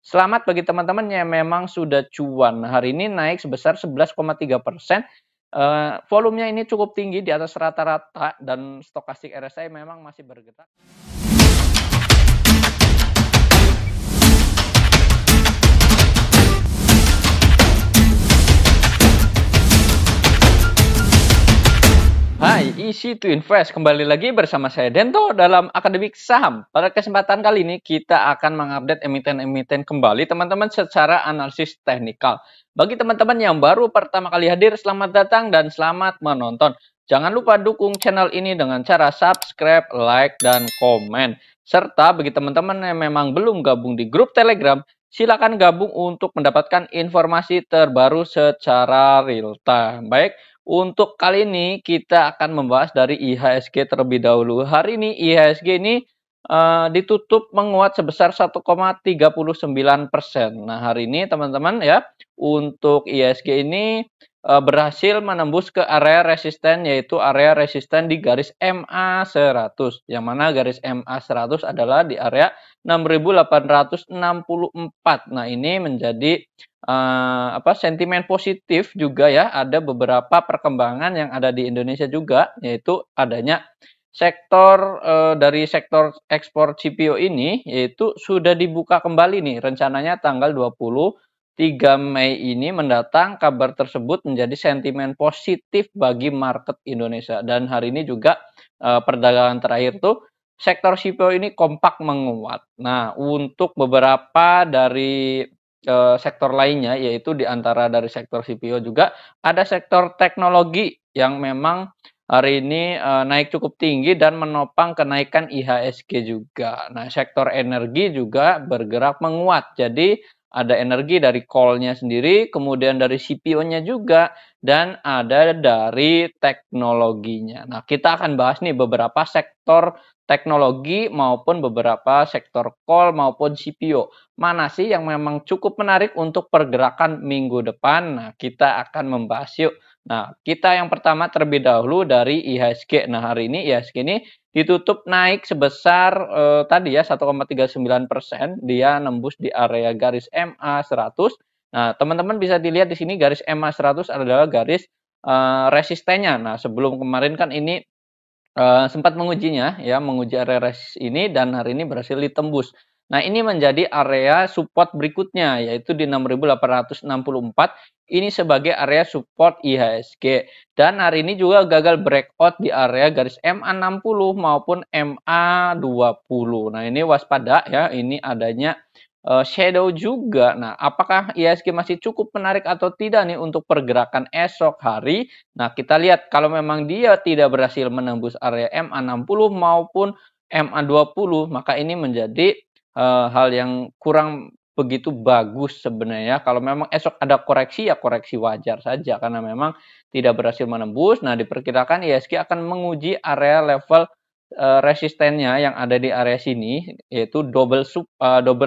Selamat bagi teman-teman yang memang sudah cuan. Hari ini naik sebesar 11,3%. Volumenya ini cukup tinggi di atas rata-rata dan stokastik RSI memang masih bergerak. Hai, Easy to Invest. Kembali lagi bersama saya Dento dalam Akademik Saham. Pada kesempatan kali ini kita akan mengupdate emiten-emiten kembali teman-teman secara analisis teknikal. Bagi teman-teman yang baru pertama kali hadir, selamat datang dan selamat menonton. Jangan lupa dukung channel ini dengan cara subscribe, like, dan komen. Serta bagi teman-teman yang memang belum gabung di grup Telegram, silakan gabung untuk mendapatkan informasi terbaru secara real time. Baik, untuk kali ini kita akan membahas dari IHSG terlebih dahulu. Hari ini IHSG ini ditutup menguat sebesar 1,39%. Nah, hari ini teman-teman ya, untuk IHSG ini berhasil menembus ke area resisten, yaitu area resisten di garis MA100. Yang mana garis MA100 adalah di area 6.864. Nah, ini menjadi sentimen positif juga ya. Ada beberapa perkembangan yang ada di Indonesia juga, yaitu adanya sektor dari sektor ekspor CPO ini, yaitu sudah dibuka kembali nih rencananya tanggal 23 Mei ini mendatang. Kabar tersebut menjadi sentimen positif bagi market Indonesia, dan hari ini juga perdagangan terakhir tuh sektor CPO ini kompak menguat. Nah, untuk beberapa dari sektor lainnya, yaitu di antara dari sektor CPO juga ada sektor teknologi yang memang hari ini naik cukup tinggi dan menopang kenaikan IHSG juga. Nah, sektor energi juga bergerak menguat. Jadi ada energi dari coal-nya sendiri, kemudian dari CPO-nya juga, dan ada dari teknologinya. Nah, kita akan bahas nih beberapa sektor teknologi maupun beberapa sektor coal maupun CPO. Mana sih yang memang cukup menarik untuk pergerakan minggu depan? Nah, kita akan membahas yuk. Nah, kita yang pertama terlebih dahulu dari IHSG. Nah, hari ini IHSG ini ditutup naik sebesar tadi ya 1,39%. Dia nembus di area garis MA100. Nah, teman-teman bisa dilihat di sini garis MA100 adalah garis resistennya. Nah, sebelum kemarin kan ini sempat mengujinya ya, menguji area resist ini, dan hari ini berhasil ditembus. Nah, ini menjadi area support berikutnya, yaitu di 6.864. Ini sebagai area support IHSG. Dan hari ini juga gagal breakout di area garis MA60 maupun MA20. Nah, ini waspada ya, ini adanya shadow juga. Nah, apakah IHSG masih cukup menarik atau tidak nih untuk pergerakan esok hari? Nah, kita lihat kalau memang dia tidak berhasil menembus area MA60 maupun MA20, maka ini menjadi hal yang kurang begitu bagus sebenarnya. Kalau memang esok ada koreksi, ya koreksi wajar saja karena memang tidak berhasil menembus. Nah, diperkirakan IHSG akan menguji area level resistennya yang ada di area sini, yaitu double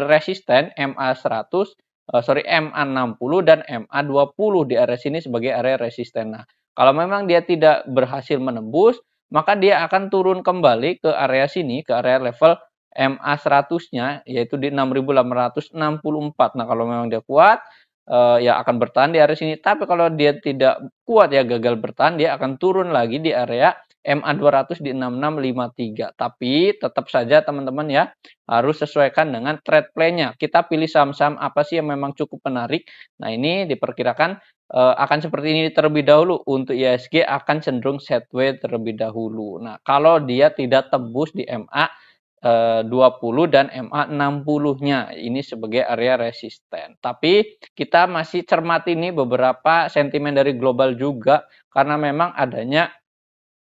resisten MA100, MA60 dan MA20 di area sini sebagai area resisten. Nah, kalau memang dia tidak berhasil menembus, maka dia akan turun kembali ke area sini, ke area level MA100-nya, yaitu di 6.864. Nah, kalau memang dia kuat, ya akan bertahan di area sini. Tapi kalau dia tidak kuat, ya gagal bertahan, dia akan turun lagi di area MA200 di 6653. Tapi tetap saja teman-teman ya, harus sesuaikan dengan trade plan-nya. Kita pilih saham-saham apa sih yang memang cukup menarik. Nah, ini diperkirakan akan seperti ini terlebih dahulu. Untuk IHSG akan cenderung sideways terlebih dahulu. Nah, kalau dia tidak tembus di MA 20 dan MA 60-nya ini sebagai area resisten. Tapi kita masih cermati ini beberapa sentimen dari global juga, karena memang adanya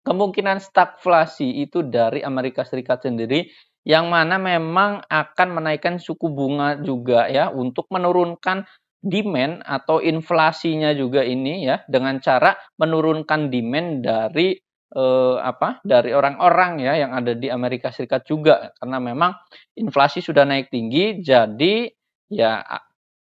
kemungkinan stagflasi itu dari Amerika Serikat sendiri, yang mana memang akan menaikkan suku bunga juga ya, untuk menurunkan demand atau inflasinya juga ini ya, dengan cara menurunkan demand dari dari orang-orang ya yang ada di Amerika Serikat juga, karena memang inflasi sudah naik tinggi. Jadi ya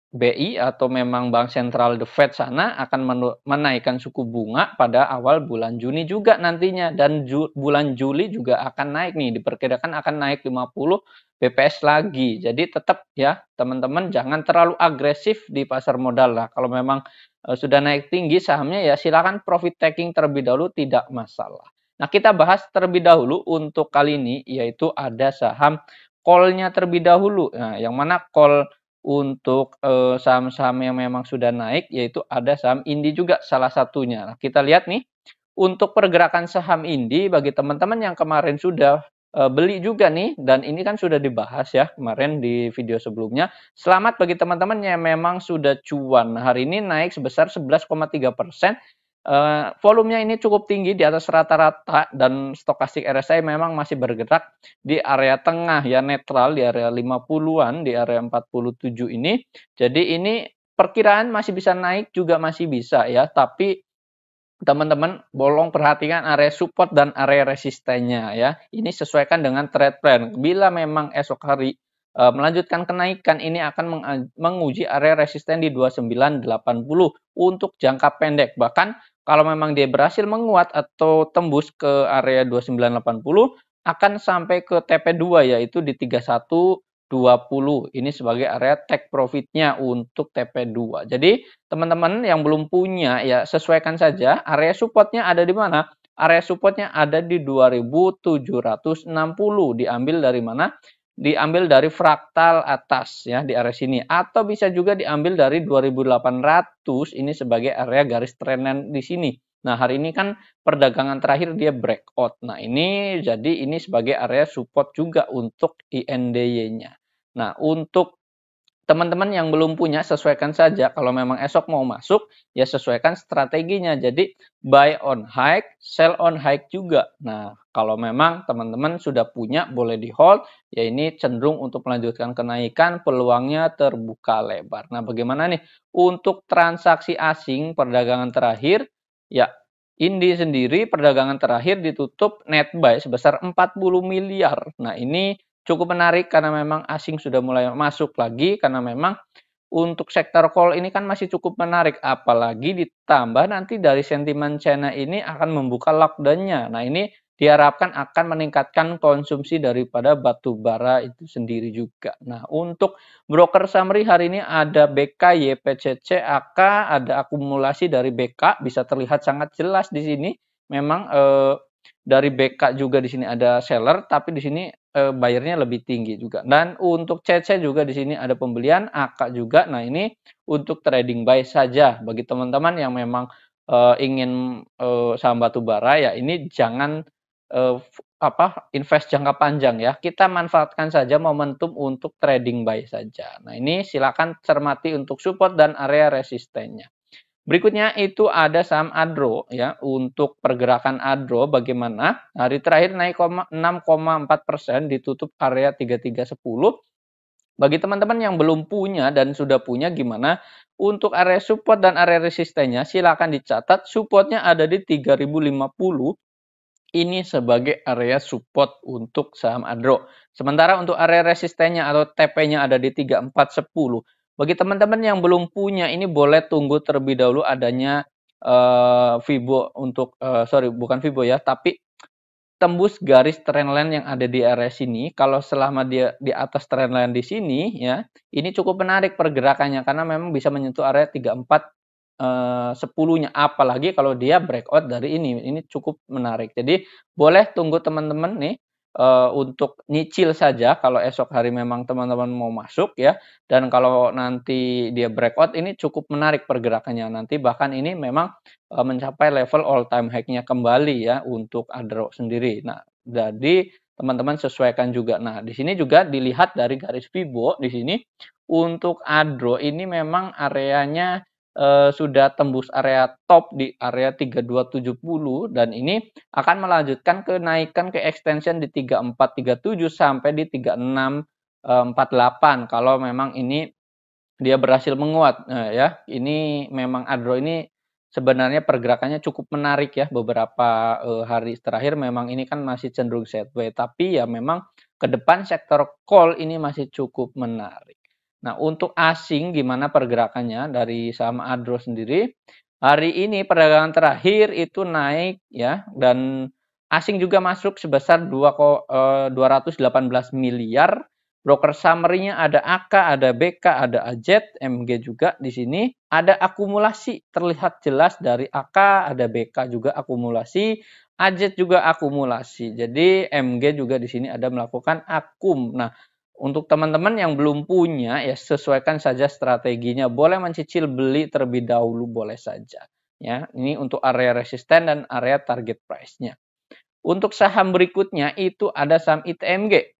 BI atau memang Bank Sentral The Fed sana akan menaikkan suku bunga pada awal bulan Juni juga nantinya, dan bulan Juli juga akan naik nih, diperkirakan akan naik 50 BPS lagi. Jadi tetap ya teman-teman jangan terlalu agresif di pasar modal lah. Kalau memang sudah naik tinggi sahamnya ya silakan profit taking terlebih dahulu, tidak masalah. Nah, kita bahas terlebih dahulu untuk kali ini yaitu ada saham call-nya terlebih dahulu. Nah, yang mana call untuk saham-saham yang memang sudah naik yaitu ada saham Indi juga salah satunya. Nah, kita lihat nih untuk pergerakan saham Indi bagi teman-teman yang kemarin sudah beli juga nih, dan ini kan sudah dibahas ya kemarin di video sebelumnya. Selamat bagi teman-teman yang memang sudah cuan. Nah, hari ini naik sebesar 11,3%. Volumenya ini cukup tinggi di atas rata-rata, dan stokastik RSI memang masih bergerak di area tengah ya, netral di area 50-an, di area 47 ini. Jadi ini perkiraan masih bisa naik juga masih bisa ya, tapi teman-teman bolong perhatikan area support dan area resistennya ya. Ini sesuaikan dengan trade plan. Bila memang esok hari melanjutkan kenaikan, ini akan menguji area resisten di 2980 untuk jangka pendek. Bahkan kalau memang dia berhasil menguat atau tembus ke area 2980 akan sampai ke TP2 yaitu di 3120. Ini sebagai area take profitnya untuk TP2. Jadi teman-teman yang belum punya ya sesuaikan saja area supportnya ada di mana. Area supportnya ada di 2760. Diambil dari mana? Diambil dari fraktal atas ya di area sini, atau bisa juga diambil dari 2800 ini sebagai area garis trendline di sini. Nah, hari ini kan perdagangan terakhir dia breakout. Nah, ini jadi ini sebagai area support juga untuk INDY-nya. Nah, untuk teman-teman yang belum punya sesuaikan saja, kalau memang esok mau masuk ya sesuaikan strateginya, jadi buy on high, sell on high juga. Nah, kalau memang teman-teman sudah punya boleh di hold ya, ini cenderung untuk melanjutkan kenaikan, peluangnya terbuka lebar. Nah, bagaimana nih untuk transaksi asing perdagangan terakhir ya, Indi sendiri perdagangan terakhir ditutup net buy sebesar 40 miliar. Nah, ini cukup menarik karena memang asing sudah mulai masuk lagi, karena memang untuk sektor call ini kan masih cukup menarik, apalagi ditambah nanti dari sentimen China ini akan membuka lockdown-nya. Nah, ini diharapkan akan meningkatkan konsumsi daripada batu bara itu sendiri juga. Nah, untuk broker summary hari ini ada BK, YPCC, AK, ada akumulasi dari BK bisa terlihat sangat jelas di sini. Memang dari BK juga di sini ada seller, tapi di sini bayarnya lebih tinggi juga. Dan untuk CC juga di sini ada pembelian, AK juga. Nah, ini untuk trading buy saja bagi teman-teman yang memang ingin saham batubara ya, ini jangan invest jangka panjang ya. Kita manfaatkan saja momentum untuk trading buy saja. Nah, ini silakan cermati untuk support dan area resistennya. Berikutnya itu ada saham Adro ya. Untuk pergerakan Adro bagaimana? Hari terakhir naik 6,4%, ditutup area 3310. Bagi teman-teman yang belum punya dan sudah punya gimana? Untuk area support dan area resistennya silakan dicatat. Supportnya ada di 3050. Ini sebagai area support untuk saham Adro. Sementara untuk area resistennya atau TP-nya ada di 3410. Bagi teman-teman yang belum punya, ini boleh tunggu terlebih dahulu adanya Fibo untuk sorry bukan Fibo ya, tapi tembus garis trendline yang ada di area sini. Kalau selama dia di atas trendline di sini ya, ini cukup menarik pergerakannya karena memang bisa menyentuh area 34 10-nya, apalagi kalau dia breakout dari ini cukup menarik. Jadi boleh tunggu teman-teman nih untuk nyicil saja kalau esok hari memang teman-teman mau masuk ya, dan kalau nanti dia breakout ini cukup menarik pergerakannya nanti, bahkan ini memang mencapai level all time high-nya kembali ya untuk Adro sendiri. Nah, jadi teman-teman sesuaikan juga. Nah, di sini juga dilihat dari garis Fibo di sini untuk Adro ini memang areanya sudah tembus area top di area 3270, dan ini akan melanjutkan kenaikan ke extension di 3437 sampai di 3648 kalau memang ini dia berhasil menguat. Ya, ini memang Adro ini sebenarnya pergerakannya cukup menarik ya, beberapa hari terakhir memang ini kan masih cenderung sideways, tapi ya memang ke depan sektor call ini masih cukup menarik. Nah, untuk asing gimana pergerakannya dari saham Adro sendiri? Hari ini perdagangan terakhir itu naik ya, dan asing juga masuk sebesar 218 miliar. Broker summary-nya ada AK, ada BK, ada AZ, MG juga di sini. Ada akumulasi terlihat jelas dari AK, ada BK juga akumulasi, AZ juga akumulasi. Jadi MG juga di sini ada melakukan akum. Nah, untuk teman-teman yang belum punya ya sesuaikan saja strateginya. Boleh mencicil beli terlebih dahulu boleh saja. Ya, ini untuk area resisten dan area target price-nya. Untuk saham berikutnya itu ada saham ITMG.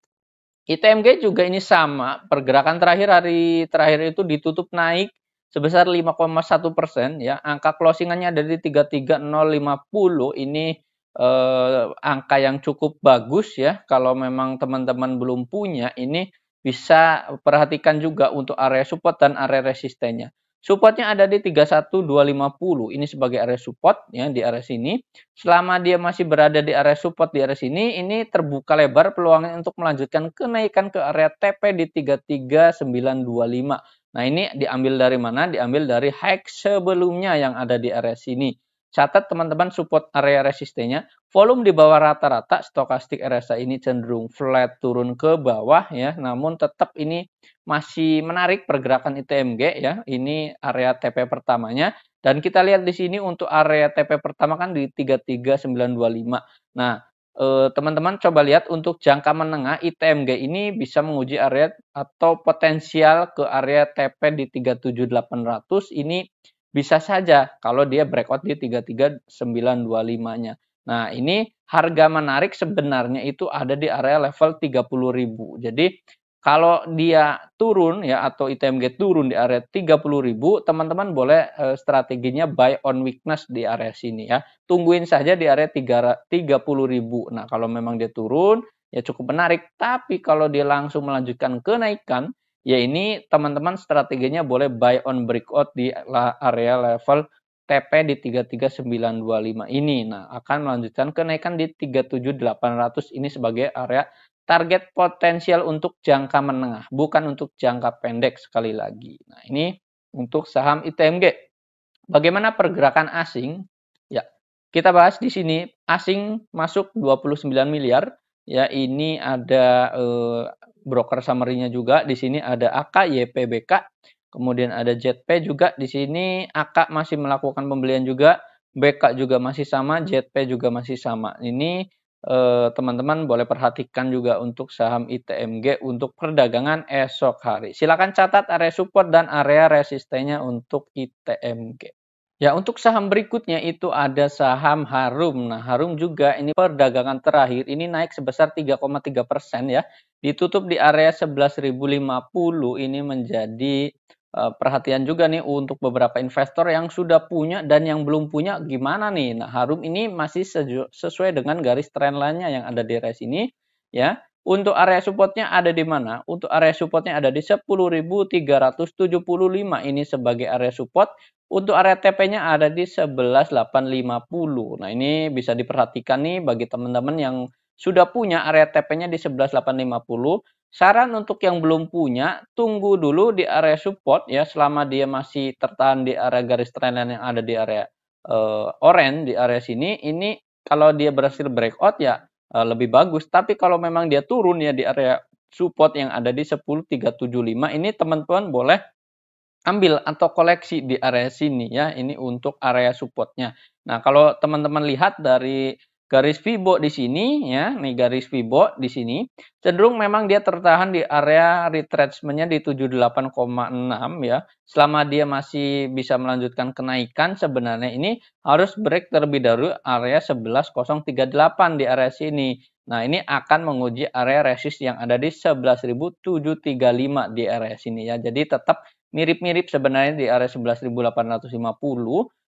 ITMG juga ini sama, pergerakan hari terakhir itu ditutup naik sebesar 5,1% ya. Angka closingannya ada di 33050. Ini angka yang cukup bagus ya. Kalau memang teman-teman belum punya, ini bisa perhatikan juga untuk area support dan area resistennya. Supportnya ada di 31250. Ini sebagai area support ya di area sini. Selama dia masih berada di area support di area sini, ini terbuka lebar peluangnya untuk melanjutkan kenaikan ke area TP di 33925. Nah, ini diambil dari mana? Diambil dari high sebelumnya yang ada di area sini. Catat teman-teman support area resistennya, volume di bawah rata-rata, stokastik RSI ini cenderung flat turun ke bawah ya, namun tetap ini masih menarik pergerakan ITMG ya. Ini area TP pertamanya. Dan kita lihat di sini untuk area TP pertama kan di 33925. Nah, teman-teman coba lihat untuk jangka menengah ITMG ini bisa menguji area atau potensial ke area TP di 37800. Ini bisa saja kalau dia breakout di 33925-nya. Nah, ini harga menarik sebenarnya itu ada di area level 30.000. Jadi kalau dia turun ya atau ITMG turun di area 30.000, teman-teman boleh strateginya buy on weakness di area sini ya. Tungguin saja di area 30.000. Nah, kalau memang dia turun ya cukup menarik, tapi kalau dia langsung melanjutkan kenaikan, ya ini teman-teman strateginya boleh buy on breakout di area level TP di 33925 ini. Nah, akan melanjutkan kenaikan di 37800 ini sebagai area target potensial untuk jangka menengah, bukan untuk jangka pendek sekali lagi. Nah, ini untuk saham ITMG. Bagaimana pergerakan asing? Ya, kita bahas di sini. Asing masuk 29 miliar. Ya, ini ada broker summary-nya juga. Di sini ada AK, YPBK, kemudian ada ZP juga. Di sini AK masih melakukan pembelian juga, BK juga masih sama, ZP juga masih sama. Ini teman-teman boleh perhatikan juga untuk saham ITMG untuk perdagangan esok hari. Silakan catat area support dan area resistennya untuk ITMG. Ya, untuk saham berikutnya itu ada saham Harum. Nah, Harum juga ini perdagangan terakhir ini naik sebesar 3,3% ya. Ditutup di area 11.050. Ini menjadi perhatian juga nih untuk beberapa investor yang sudah punya dan yang belum punya gimana nih. Nah, Harum ini masih sesuai dengan garis trendline-nya yang ada di area sini ya. Untuk area supportnya ada di mana? Untuk area supportnya ada di 10.375. Ini sebagai area support. Untuk area TP-nya ada di 11.850. Nah, ini bisa diperhatikan nih bagi teman-teman yang sudah punya area TP-nya di 11.850. Saran untuk yang belum punya, tunggu dulu di area support ya selama dia masih tertahan di area garis trendline yang ada di area orange di area sini. Ini kalau dia berhasil breakout ya lebih bagus. Tapi kalau memang dia turun ya di area support yang ada di 10.375, ini teman-teman boleh ambil atau koleksi di area sini ya. Ini untuk area supportnya. Nah, kalau teman-teman lihat dari garis Fibo di sini ya, nih garis Fibo di sini cenderung memang dia tertahan di area retracement-nya di 78,6 ya. Selama dia masih bisa melanjutkan kenaikan, sebenarnya ini harus break terlebih dahulu area 11.038 di area sini. Nah, ini akan menguji area resist yang ada di 11.735 di area sini ya. Jadi tetap mirip-mirip sebenarnya di area 11.850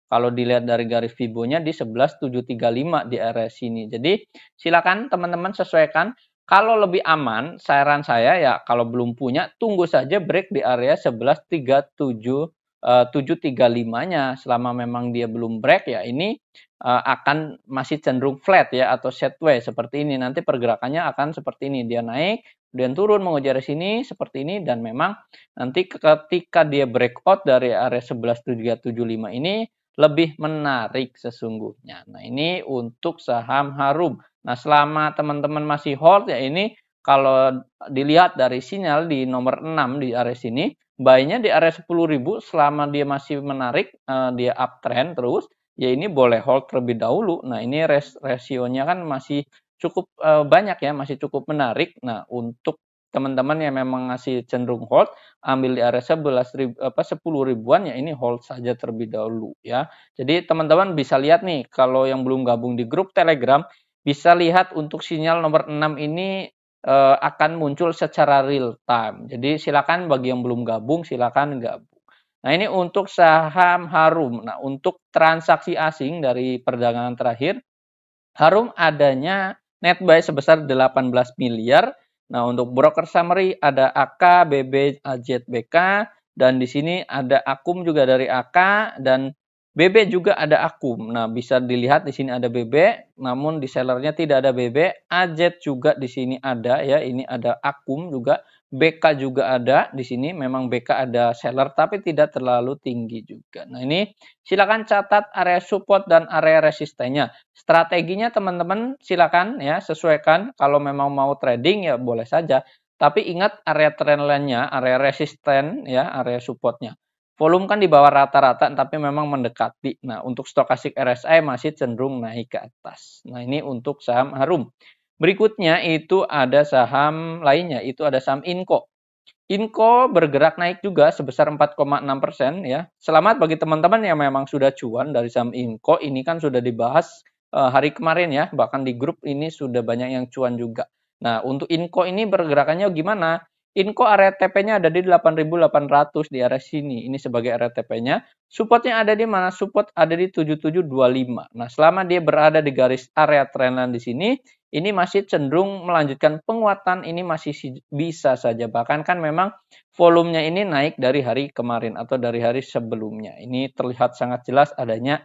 kalau dilihat dari garis Fibo-nya di 11.735 di area sini. Jadi silakan teman-teman sesuaikan. Kalau lebih aman, saran saya ya kalau belum punya tunggu saja break di area 11.735-nya. Selama memang dia belum break ya ini akan masih cenderung flat ya atau sideways seperti ini. Nanti pergerakannya akan seperti ini, dia naik kemudian turun menguji area sini seperti ini, dan memang nanti ketika dia breakout dari area 11.375 ini lebih menarik sesungguhnya. Nah, ini untuk saham Harum. Nah, selama teman-teman masih hold ya ini kalau dilihat dari sinyal di nomor 6 di area sini, buy-nya di area 10.000 selama dia masih menarik, dia uptrend terus, ya ini boleh hold terlebih dahulu. Nah, ini rasionya kan masih cukup banyak ya, masih cukup menarik. Nah, untuk teman-teman yang memang masih cenderung hold, ambil di area 10 ribuan ya ini hold saja terlebih dahulu ya. Jadi teman-teman bisa lihat nih, kalau yang belum gabung di grup Telegram, bisa lihat untuk sinyal nomor 6 ini akan muncul secara real time. Jadi silakan bagi yang belum gabung, silakan gabung. Nah, ini untuk saham Harum. Nah, untuk transaksi asing dari perdagangan terakhir, Harum adanya net buy sebesar 18 miliar. Nah, untuk broker summary ada AK, BB, AZBK, dan di sini ada Akum juga dari AK, dan BB juga ada Akum. Nah, bisa dilihat di sini ada BB, namun di sellernya tidak ada BB. AZ juga di sini ada ya, ini ada Akum juga. BK juga ada di sini, memang BK ada seller tapi tidak terlalu tinggi juga. Nah, ini silakan catat area support dan area resistennya. Strateginya teman-teman silakan ya sesuaikan, kalau memang mau trading ya boleh saja. Tapi ingat area trendline-nya, area resisten ya, area supportnya. Volume kan di bawah rata-rata tapi memang mendekati. Nah, untuk stokastik RSI masih cenderung naik ke atas. Nah, ini untuk saham Harum. Berikutnya itu ada saham lainnya, itu ada saham Inco. Inco bergerak naik juga sebesar 4,6% ya. Selamat bagi teman-teman yang memang sudah cuan dari saham Inco. Ini kan sudah dibahas hari kemarin ya, bahkan di grup ini sudah banyak yang cuan juga. Nah, untuk Inco ini pergerakannya gimana? Inco area TP-nya ada di 8.800 di area sini. Ini sebagai area TP-nya. Supportnya ada di mana? Support ada di 7725. Nah, selama dia berada di garis area trendline di sini, ini masih cenderung melanjutkan penguatan, ini masih bisa saja. Bahkan kan memang volumenya ini naik dari hari kemarin atau dari hari sebelumnya. Ini terlihat sangat jelas adanya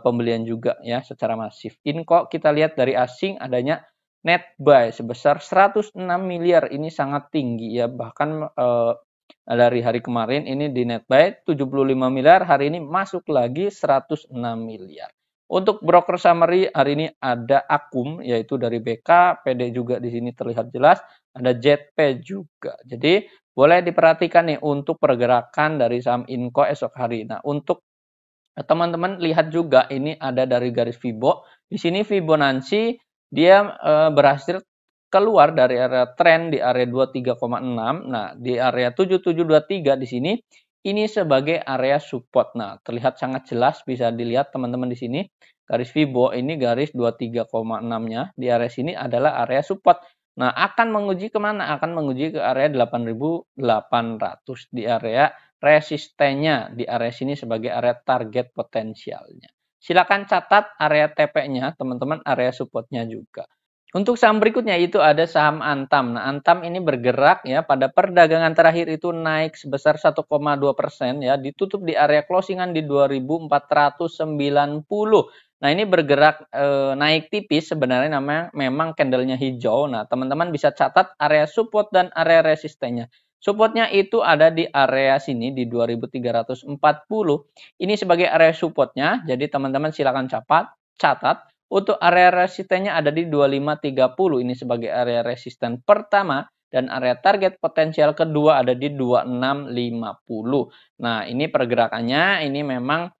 pembelian juga ya secara masif. Inco kita lihat dari asing adanya net buy sebesar 106 miliar. Ini sangat tinggi ya. Bahkan dari hari kemarin ini di net buy 75 miliar, hari ini masuk lagi 106 miliar. Untuk broker summary hari ini ada Akum yaitu dari BK, PD juga di sini terlihat jelas, ada JP juga. Jadi boleh diperhatikan nih untuk pergerakan dari saham Inco esok hari. Nah, untuk teman-teman lihat juga ini ada dari garis Fibo. Di sini Fibonacci dia berhasil keluar dari area tren di area 23,6. Nah, di area 7723 di sini ini sebagai area support. Nah, terlihat sangat jelas bisa dilihat teman-teman di sini. Garis Fibo ini garis 23,6-nya di area sini adalah area support. Nah, akan menguji kemana? Akan menguji ke area 8.800 di area resistennya di area sini sebagai area target potensialnya. Silakan catat area TP-nya, teman-teman, area supportnya juga. Untuk saham berikutnya itu ada saham Antam. Nah, Antam ini bergerak ya pada perdagangan terakhir itu naik sebesar 1,2% ya, ditutup di area closingan di 2.490. Nah, ini bergerak naik tipis sebenarnya, namanya memang candlenya hijau. Nah, teman-teman bisa catat area support dan area resistennya. Supportnya itu ada di area sini di 2340. Ini sebagai area supportnya. Jadi teman-teman silakan catat. Untuk area resistennya ada di 2530. Ini sebagai area resisten pertama. Dan area target potensial kedua ada di 2650. Nah, ini pergerakannya ini memang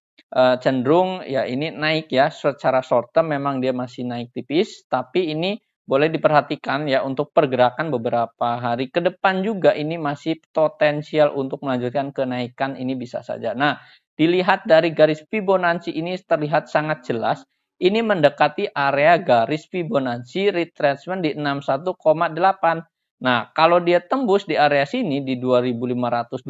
cenderung ya ini naik ya. Secara short term memang dia masih naik tipis. Tapi ini boleh diperhatikan ya untuk pergerakan beberapa hari ke depan juga ini masih potensial untuk melanjutkan kenaikan, ini bisa saja. Nah, dilihat dari garis Fibonacci ini terlihat sangat jelas. Ini mendekati area garis Fibonacci retracement di 61,8. Nah, kalau dia tembus di area sini di 2525,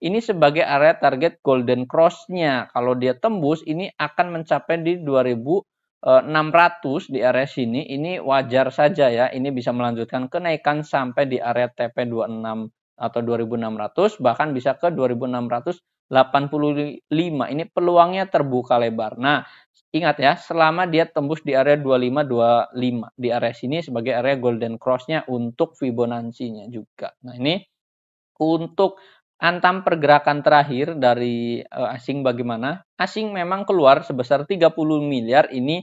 ini sebagai area target golden cross-nya. Kalau dia tembus, ini akan mencapai di 2600 di area sini, ini wajar saja ya. Ini bisa melanjutkan kenaikan sampai di area TP 26 atau 2600, bahkan bisa ke 2685. Ini peluangnya terbuka lebar. Nah, Ingat ya, selama dia tembus di area 2525, di area sini sebagai area golden cross-nya untuk Fibonacci-nya juga. Nah, ini untuk antam pergerakan terakhir dari asing bagaimana? Asing memang keluar sebesar 30 miliar ini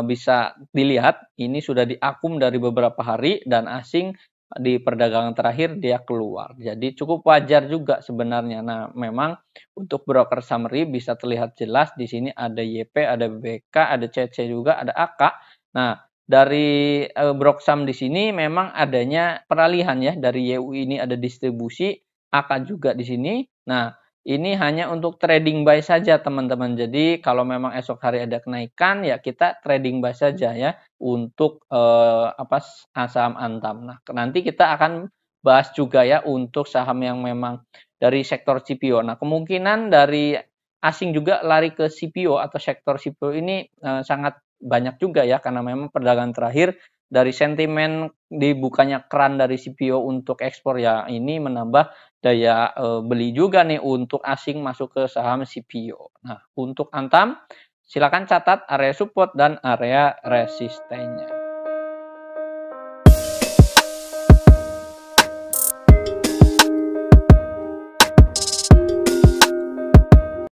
bisa dilihat, ini sudah diakum dari beberapa hari dan asing di perdagangan terakhir dia keluar. Jadi cukup wajar juga sebenarnya. Nah, memang untuk broker summary bisa terlihat jelas di sini ada YP, ada BK, ada CC juga, ada AK. Nah, dari Broksam di sini memang adanya peralihan ya, dari YU ini ada distribusi, AK juga di sini. Nah, ini hanya untuk trading buy saja teman-teman. Jadi kalau memang esok hari ada kenaikan ya kita trading buy saja ya untuk saham Antam. Nah, nanti kita akan bahas juga ya untuk saham yang memang dari sektor CPO. Nah, kemungkinan dari asing juga lari ke CPO atau sektor CPO ini sangat banyak juga ya karena memang perdagangan terakhir dari sentimen dibukanya keran dari CPO untuk ekspor ya ini menambah daya beli juga nih untuk asing masuk ke saham CPO. Nah, untuk Antam silakan catat area support dan area resistennya.